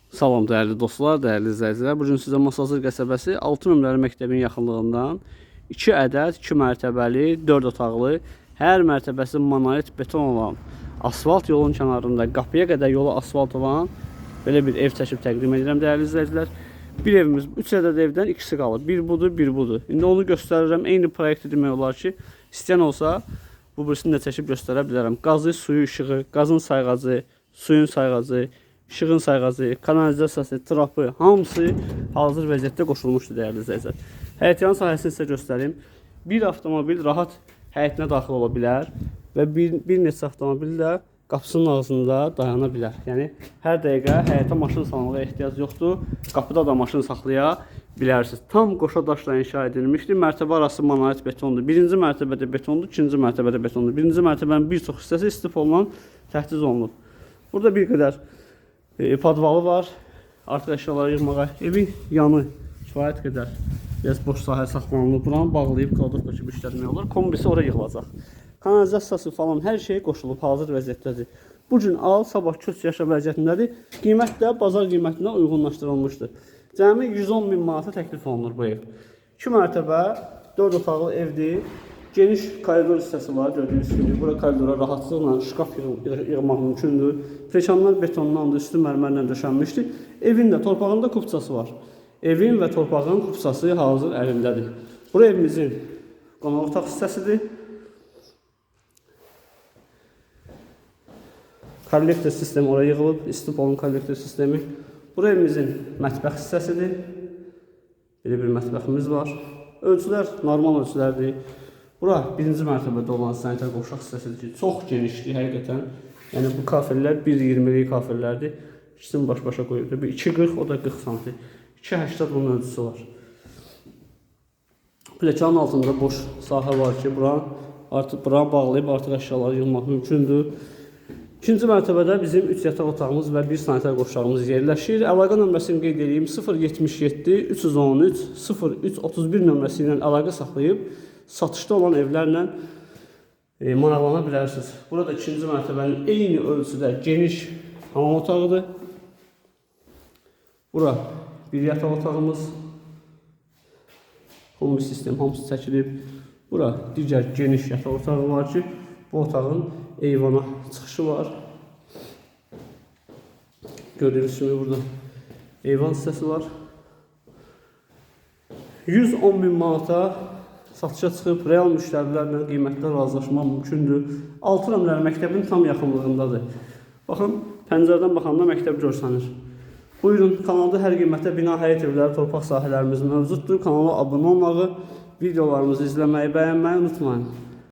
Salam dəyərli dostlar, dəyərli izləyicilər. Bu gün sizə Masazır qəsəbəsi 6 nömrəli məktəbin yaxınlığından 2 ədəd 2 mərtəbəli, 4 otaqlı, hər mərtəbəsi monolit beton olan, asfalt yolun kənarında qapıya qədər yolu asfalt olan belə bir ev çəkib təqdim edirəm dəyərli izləyicilər. Bir evimiz, 3 ədəd evdən ikisi qalır. Bir budur, bir budur. İndi onu göstərirəm. Eyni proyekti demək olar ki, istəyən olsa bu birisini də çəkib göstərə bilərəm. Qazı, suyu, işığı, qazın sayğacı, suyun sayğacı, işığın sayğacı, kanalizasiyası, trapı, hamısı hazır vəziyyətdə qoşulmuşdur dəyərli izləyicilər. Həyətyan sahəsini sizə göstərim. Bir avtomobil rahat həyətinə daxil ola bilər və bir neçə avtomobil də qapısının ağzında dayana bilər. Yəni hər dəqiqə həyətə maşın salmağa ehtiyac yoxdur. Qapıda da maşın saxlaya bilərsiniz. Tam qoşa daşla inşa edilmişdir. Mərtəbə arası monolit betondur. Birinci mərtəbədə betondur, ikinci mərtəbədə betondur. Birinci mərtəbənin bir çox hissəsi istifoldan təchiz olunub. Burada bir qədər podvalı var. Artıq əşyaları yığmağa. Evin yanı kifayət qədər biraz boş sahə saxlanılıb. Buranı bağlayıb kaldırıb kimi işlətmək olur. Kombisi oraya yığılacaq. Kanalizasiyası falan hər şey qoşulub, hazır vəziyyətdədir. Bu gün al, sabah köç yaşa vəziyyətindədir. Qiymət də bazar qiymətinə uyğunlaşdırılmışdır. Cəmi 110 min manata təklif olunur bu ev. 2 mərtəbə, 4 otaqlı evdir. Geniş koridor hissəsi var, gördüyünüz kimi. Bura koridora rahatlıqla şkaf yığmaq mümkündür. Prekanlar betonlandır, üstü mərmərlə döşənmişdir. Evin də torpağında kupçası var. Evin və torpağın kupçası hazır əlindədir. Bura evimizin qonaq otaq hissəsidir. Kollektor sistemi oraya yığılıb, istipolun kollektor sistemi. Bura evimizin mətbəx hissəsidir. Belə bir mətbəximiz var. Ölçülər normal ölçülərdir. Bura birinci mərtəbədə olan sanitar qovşaq hissəsidir ki, çox genişdir həqiqətən. Yəni bu kafellər 1.20'lik kafellərdir. İkisini baş-başa qoyulur. 2.40, o da 40 cm. 2.80 bunun ölçüsü var. Plekanın altında boş sahə var ki, buranı bağlayıb artıq əşyaları yığmaq mümkündür. İkinci mərtəbədə bizim 3 yataq otağımız və 1 sanitar qovşağımız yerləşir. Əlaqə nömrəsini qeyd edeyim. 077 313 0331 nömrəsi ilə əlaqə saxlayıb satışda olan evlərlə maraqlana bilərsiniz. Burada ikinci mərtəbənin eyni ölçüdə geniş hamam otağıdır. Bura bir yataq otağımız. Kombi sistem hamısı çəkilib. Bura digər geniş yataq otağı var ki, bu otağın eyvana çıxışı var. Gördüyünüz kimi burada eyvan hissəsi var. 110 min manata satışa çıxıb, real müştərilərlə qiymətdə razılaşmaq mümkündür. 6 nömrəli məktəbin tam yaxınlığındadır. Baxın, pəncərədən baxanda məktəb görsənir. Buyurun, kanalda hər qiymətə bina, həyət evləri, torpaq sahələrimiz mövcuddur. Kanala abunə olmağı, videolarımızı izləməyi, bəyənməyi unutmayın.